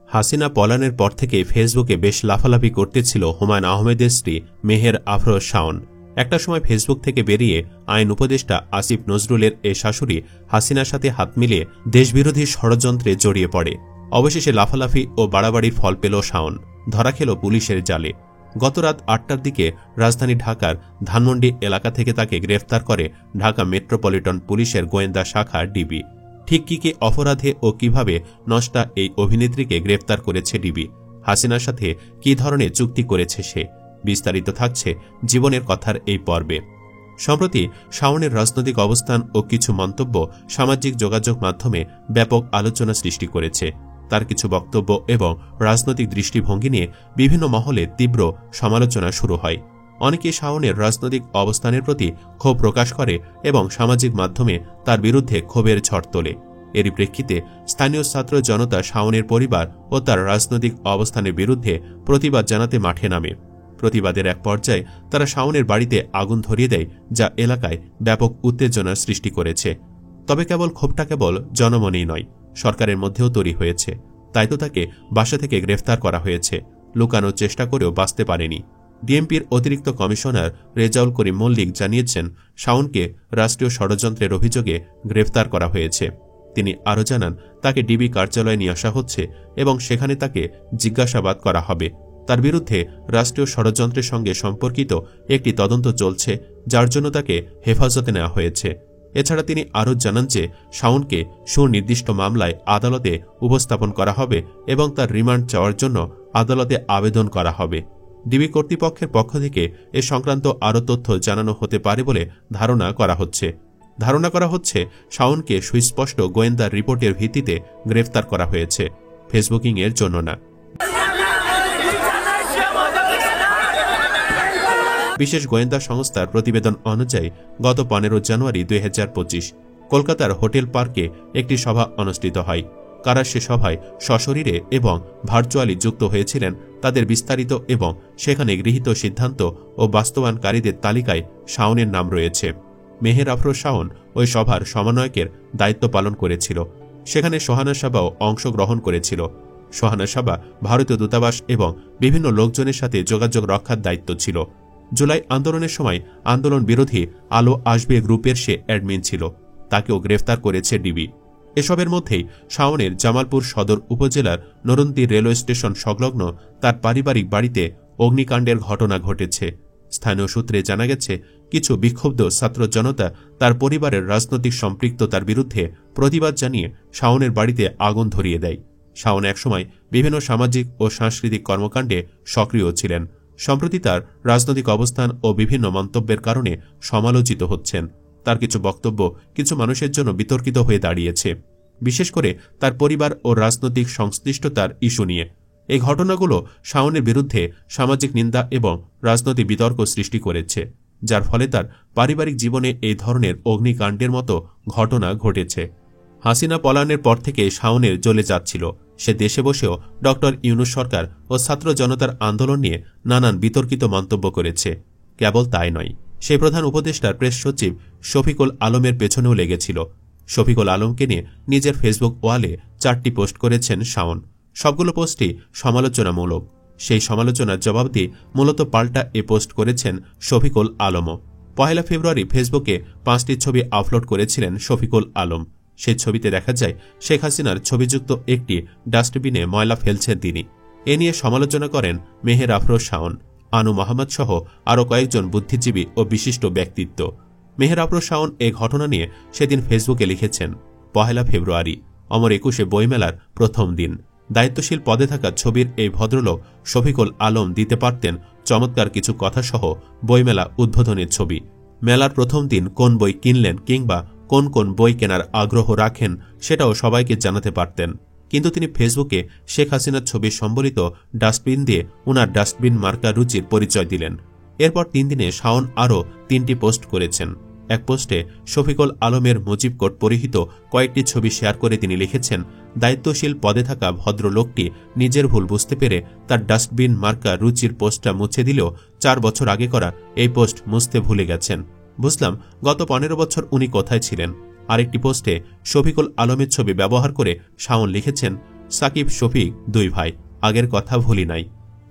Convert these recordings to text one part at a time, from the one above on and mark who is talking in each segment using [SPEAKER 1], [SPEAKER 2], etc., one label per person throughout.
[SPEAKER 1] হাসিনা পলায়নের পর থেকে ফেসবুকে বেশ লাফালাফি করতেছিল হুমায়ূন আহমেদের স্ত্রী মেহের আফরোজ শাওন। একটা সময় ফেসবুক থেকে বেরিয়ে আইন উপদেষ্টা আসিফ নজরুলের এ শাশুড়ি হাসিনার সাথে হাত মিলিয়ে দেশবিরোধী ষড়যন্ত্রে জড়িয়ে পড়ে। অবশেষে লাফালাফি ও বাড়াবাড়ির ফল পেল শাওন, ধরা খেল পুলিশের জালে। গত রাত ৮টার দিকে রাজধানী ঢাকার ধানমন্ডি এলাকা থেকে তাকে গ্রেফতার করে ঢাকা মেট্রোপলিটন পুলিশের গোয়েন্দা শাখা ডিবি। ঠিক কি অপরাধে ও কিভাবে নষ্টা এই অভিনেত্রীকে গ্রেফতার করেছে ডিবি, হাসিনার সাথে কি ধরনের চুক্তি করেছে সে, বিস্তারিত থাকছে জীবনের কথার এই পর্বে। সম্প্রতি শাওনের রাজনৈতিক অবস্থান ও কিছু মন্তব্য সামাজিক যোগাযোগ মাধ্যমে ব্যাপক আলোচনা সৃষ্টি করেছে। তার কিছু বক্তব্য এবং রাজনৈতিক দৃষ্টিভঙ্গি নিয়ে বিভিন্ন মহলে তীব্র সমালোচনা শুরু হয়। অনেকে শাওনের রাজনৈতিক অবস্থানের প্রতি ক্ষোভ প্রকাশ করে এবং সামাজিক মাধ্যমে তার বিরুদ্ধে ক্ষোভের ঝড় তোলে। এরই প্রেক্ষিতে স্থানীয় ছাত্র জনতা শাওনের পরিবার ও তার রাজনৈতিক অবস্থানের বিরুদ্ধে প্রতিবাদ জানাতে মাঠে নামে। প্রতিবাদের এক পর্যায়ে তারা শাওনের বাড়িতে আগুন ধরিয়ে দেয়, যা এলাকায় ব্যাপক উত্তেজনার সৃষ্টি করেছে। তবে ক্ষোভটা কেবল জনমনেই নয়, সরকারের মধ্যেও তৈরি হয়েছে। তাই তো তাকে বাসা থেকে গ্রেফতার করা হয়েছে। লুকানোর চেষ্টা করেও বাঁচতে পারেনি। ডিএমপির অতিরিক্ত কমিশনার রেজাউল করিম মল্লিক জানিয়েছেন, শাওনকে রাষ্ট্রীয় ষড়যন্ত্রের অভিযোগে গ্রেফতার করা হয়েছে। তিনি আরও জানান, তাকে ডিবি কার্যালয়ে নিয়ে আসা হচ্ছে এবং সেখানে তাকে জিজ্ঞাসাবাদ করা হবে। তার বিরুদ্ধে রাষ্ট্রীয় ষড়যন্ত্রের সঙ্গে সম্পর্কিত একটি তদন্ত চলছে, যার জন্য তাকে হেফাজতে নেওয়া হয়েছে। এছাড়া তিনি আরও জানান যে শাওনকে সুনির্দিষ্ট মামলায় আদালতে উপস্থাপন করা হবে এবং তার রিমান্ড চাওয়ার জন্য আদালতে আবেদন করা হবে। ডিবি কর্তৃপক্ষের পক্ষ থেকে এ সংক্রান্ত আরও তথ্য জানানো হতে পারে বলে ধারণা করা হচ্ছে শাওনকে সুস্পষ্ট গোয়েন্দা রিপোর্টের ভিত্তিতে গ্রেফতার করা হয়েছে, ফেসবুকিংয়ের জন্য না। বিশেষ গোয়েন্দা সংস্থার প্রতিবেদন অনুযায়ী গত 15 জানুয়ারি 2025 কলকাতার হোটেল পার্কে একটি সভা অনুষ্ঠিত হয়। কারা সে সভায় সশরীরে এবং ভার্চুয়ালি যুক্ত হয়েছিলেন তাদের বিস্তারিত এবং সেখানে গৃহীত সিদ্ধান্ত ও বাস্তবায়নকারীদের তালিকায় শাওনের নাম রয়েছে। মেহের আফরোজ শাওন ওই সভার সমন্বয়কের দায়িত্ব পালন করেছিল। সেখানে সোহানা সাবাও অংশগ্রহণ করেছিল। সোহানা সাবা ভারতীয় দূতাবাস এবং বিভিন্ন লোকজনের সাথে যোগাযোগ রক্ষার দায়িত্ব ছিল। জুলাই আন্দোলনের সময় আন্দোলন বিরোধী আলো আসবে গ্রুপের সে অ্যাডমিন ছিল। তাকেও গ্রেফতার করেছে ডিবি। এসবের মধ্যেই শাওনের জামালপুর সদর উপজেলার নরন্তি রেলওয়ে স্টেশন সংলগ্ন তার পারিবারিক বাড়িতে অগ্নিকাণ্ডের ঘটনা ঘটেছে। স্থানীয় সূত্রে জানা গেছে, কিছু বিক্ষুব্ধ ছাত্র জনতা তার পরিবারের রাজনৈতিক সম্পৃক্ততার বিরুদ্ধে প্রতিবাদ জানিয়ে শাওনের বাড়িতে আগুন ধরিয়ে দেয়। শাওন একসময় বিভিন্ন সামাজিক ও সাংস্কৃতিক কর্মকাণ্ডে সক্রিয় ছিলেন। সম্প্রতি তার রাজনৈতিক অবস্থান ও বিভিন্ন মন্তব্যের কারণে সমালোচিত হচ্ছেন। তার কিছু বক্তব্য কিছু মানুষের জন্য বিতর্কিত হয়ে দাঁড়িয়েছে, বিশেষ করে তার পরিবার ও রাজনৈতিক সংশ্লিষ্টতার ইস্যু নিয়ে। এই ঘটনাগুলো শাওনের বিরুদ্ধে সামাজিক নিন্দা এবং রাজনৈতিক বিতর্ক সৃষ্টি করেছে, যার ফলে তার পারিবারিক জীবনে এই ধরনের অগ্নিকাণ্ডের মতো ঘটনা ঘটেছে। হাসিনা পলায়নের পর থেকে শাওনের জ্বলে যাচ্ছিল। সে দেশে বসেও ডক্টর ইউনূস সরকার ও ছাত্র জনতার আন্দোলন নিয়ে নানান বিতর্কিত মন্তব্য করেছে। কেবল তাই নয়, সে প্রধান উপদেষ্টার প্রেস সচিব শফিকুল আলমের পেছনেও লেগেছিল। শফিকুল আলমকে নিয়ে নিজের ফেসবুক ওয়ালে 4টি পোস্ট করেছেন শাওন। সবগুলো পোস্টই সমালোচনামূলক। সেই সমালোচনার জবাব দিয়ে মূলত পাল্টা এ পোস্ট করেছেন শফিকুল আলমও। 1 ফেব্রুয়ারি ফেসবুকে 5টি ছবি আপলোড করেছিলেন শফিকুল আলম। সেই ছবিতে দেখা যায় শেখ হাসিনার ছবিযুক্ত একটি ডাস্টবিনে ময়লা ফেলছেন তিনি। এ নিয়ে সমালোচনা করেন মেহের আফরোজ শাওন, আনু মোহাম্মদ সহ আরও কয়েকজন বুদ্ধিজীবী ও বিশিষ্ট ব্যক্তিত্ব। মেহের আফরোজ শাওন এ ঘটনা নিয়ে সেদিন ফেসবুকে লিখেছেন, 1 ফেব্রুয়ারি অমর 21 বইমেলার প্রথম দিন। দায়িত্বশীল পদে থাকা ছবির এই ভদ্রলোক শফিকুল আলম দিতে পারতেন চমৎকার কিছু কথাসহ বইমেলা উদ্বোধনের ছবি। মেলার প্রথম দিন কোন বই কিনলেন কিংবা কোন কোন বই কেনার আগ্রহ রাখেন সেটাও সবাইকে জানাতে পারতেন। কিন্তু তিনি ফেসবুকে শেখ হাসিনার ছবি সম্বলিত ডাস্টবিন দিয়ে উনার ডাস্টবিন মার্কা রুচির পরিচয় দিলেন। এরপর 3 দিনে শাওন আরও 3টি পোস্ট করেছেন। এক পোস্টে শফিকুল আলমের মুজিব কোট পরিহিত কয়েকটি ছবি শেয়ার করে তিনি লিখেছেন, দায়িত্বশীল পদে থাকা ভদ্রলোকটি নিজের ভুল বুঝতে পেরে তার ডাস্টবিন মার্কা রুচির পোস্টটা মুছে দিলেও 4 বছর আগে করা এই পোস্ট মুছতে ভুলে গেছেন। বুঝলাম গত 15 বছর উনি কোথায় ছিলেন। আরেকটি পোস্টে শফিকুল আলমের ছবি ব্যবহার করে শাওন লিখেছেন, সাকিব শফিক 2 ভাই, আগের কথা ভুলি নাই।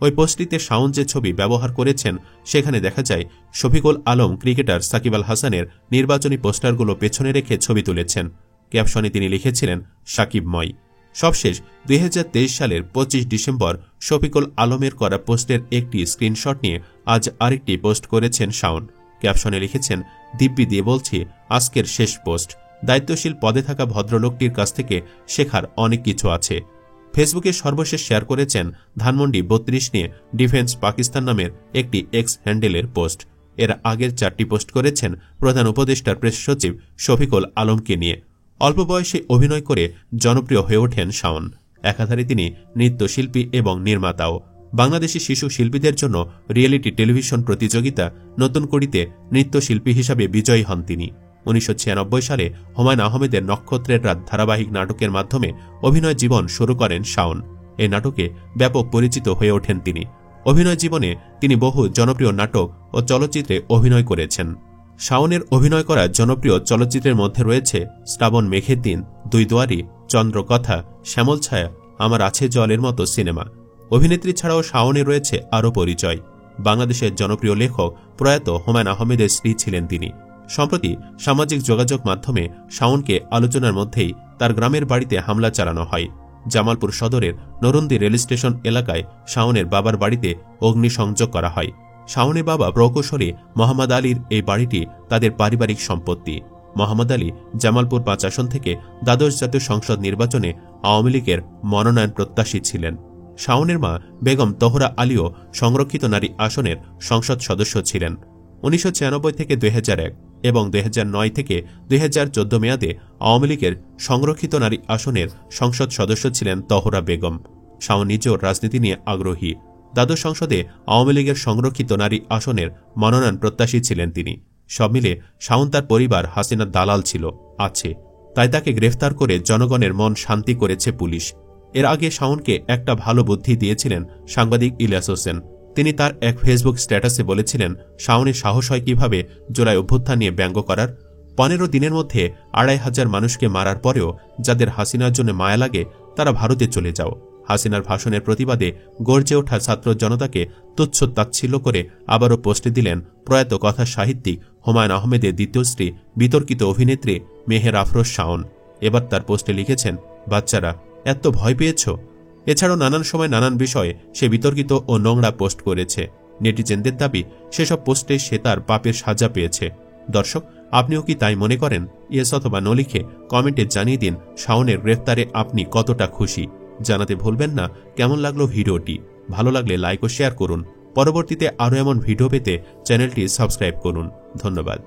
[SPEAKER 1] ওই পোস্টটিতে শাওন যে ছবি ব্যবহার করেছেন সেখানে দেখা যায় শফিকুল আলম ক্রিকেটার সাকিব আল হাসানের নির্বাচনী পোস্টারগুলো পেছনে রেখে ছবি তুলেছেন। ক্যাপশনে তিনি লিখেছিলেন সাকিবময়। সবশেষ 2023 সালের 25 ডিসেম্বর শফিকুল আলমের করা পোস্টের একটি স্ক্রিনশট নিয়ে আজ আরেকটি পোস্ট করেছেন শাওন। ক্যাপশনে লিখেছেন, দিব্যি দিয়ে বলছি আজকের শেষ পোস্ট। দায়িত্বশীল পদে থাকা ভদ্রলোকটির কাছ থেকে শেখার অনেক কিছু আছে। ফেসবুকে সর্বশেষ শেয়ার করেছেন ধানমন্ডি 32 নিয়ে ডিফেন্স পাকিস্তান নামের একটি এক্স হ্যান্ডেলের পোস্ট। এর আগের 4টি পোস্ট করেছেন প্রধান উপদেষ্টার প্রেস সচিব শফিকুল আলমকে নিয়ে। অল্প বয়সে অভিনয় করে জনপ্রিয় হয়ে ওঠেন শাওন। একাধারে তিনি নৃত্যশিল্পী এবং নির্মাতাও। বাংলাদেশি শিশু শিল্পীদের জন্য রিয়েলিটি টেলিভিশন প্রতিযোগিতা নতুন কড়িতে নৃত্যশিল্পী হিসাবে বিজয়ী হন তিনি। 1996 সালে হুমায়ূন আহমেদের নক্ষত্রের রাত ধারাবাহিক নাটকের মাধ্যমে অভিনয় জীবন শুরু করেন শাওন। এই নাটকে ব্যাপক পরিচিত হয়ে ওঠেন তিনি। অভিনয় জীবনে তিনি বহু জনপ্রিয় নাটক ও চলচ্চিত্রে অভিনয় করেছেন। শাওনের অভিনয় করা জনপ্রিয় চলচ্চিত্রের মধ্যে রয়েছে শ্রাবণ মেঘের দিন, 2 দুয়ারি, চন্দ্রকথা, শ্যামল ছায়া, আমার আছে জলের মতো সিনেমা। অভিনেত্রী ছাড়াও শাওনে রয়েছে আরও পরিচয়। বাংলাদেশের জনপ্রিয় লেখক প্রয়াত হুমায়ূন আহমেদের স্ত্রী ছিলেন তিনি। সম্প্রতি সামাজিক যোগাযোগ মাধ্যমে শাওনকে আলোচনার মধ্যেই তার গ্রামের বাড়িতে হামলা চালানো হয়। জামালপুর সদরের নরুন্দি রেল স্টেশন এলাকায় শাওনের বাবার বাড়িতে অগ্নিসংযোগ করা হয়। শাওনের বাবা প্রকৌশলী মোহাম্মদ আলীর এই বাড়িটি তাদের পারিবারিক সম্পত্তি। মোহাম্মদ আলী জামালপুর 5 আসন থেকে দ্বাদশ জাতীয় সংসদ নির্বাচনে আওয়ামী লীগের মনোনয়ন প্রত্যাশী ছিলেন। শাওনের মা বেগম তহরা আলীও সংরক্ষিত নারী আসনের সংসদ সদস্য ছিলেন। 1996 থেকে 2001 এবং 2009 থেকে 2014 মেয়াদে আওয়ামী লীগের সংরক্ষিত নারী আসনের সংসদ সদস্য ছিলেন তহরা বেগম। শাওন নিজেও রাজনীতি নিয়ে আগ্রহী। দ্বাদশ সংসদে আওয়ামী লীগের সংরক্ষিত নারী আসনের মনোনয়ন প্রত্যাশী ছিলেন তিনি। সব মিলে শাওন তার পরিবার হাসিনার দালাল ছিল, আছে, তাই তাকে গ্রেফতার করে জনগণের মন শান্তি করেছে পুলিশ। এর আগে শাওনকে একটা ভালো বুদ্ধি দিয়েছিলেন সাংবাদিক ইলিয়াস হোসেন। তিনি তার এক ফেসবুক স্ট্যাটাসে বলেছিলেন, শাওনের সাহস হয় কিভাবে জুলাই অভ্যুত্থান নিয়ে ব্যঙ্গ করার। 15 দিনের মধ্যে 2,500 মানুষকে মারার পরেও যাদের হাসিনার জন্য মায়া লাগে তারা ভারতে চলে যাও। হাসিনার ভাষণের প্রতিবাদে গর্জে ওঠা ছাত্র জনতাকে তুচ্ছ তাচ্ছিল্য করে আবারও পোস্টে দিলেন প্রয়াত কথা সাহিত্যিক হুমায়ূন আহমেদের দ্বিতীয় স্ত্রী বিতর্কিত অভিনেত্রী মেহের আফরোজ শাওন। এবার তার পোস্টে লিখেছেন, বাচ্চারা এত ভয় পেয়েছ? এছাড়াও নানান সময় নানান বিষয়ে সে বিতর্কিত ও নোংরা পোস্ট করেছে। নেটিজেনদের দাবি সেসব পোস্টে সে তার পাপের সাজা পেয়েছে। দর্শক, আপনিও কি তাই মনে করেন? ইয়েস অথবা নো লিখে কমেন্টে জানিয়ে দিন শাওনের গ্রেফতারে আপনি কতটা খুশি। জানাতে ভুলবেন না কেমন লাগলো ভিডিওটি। ভালো লাগলে লাইক ও শেয়ার করুন। পরবর্তীতে আরও এমন ভিডিও পেতে চ্যানেলটি সাবস্ক্রাইব করুন। ধন্যবাদ।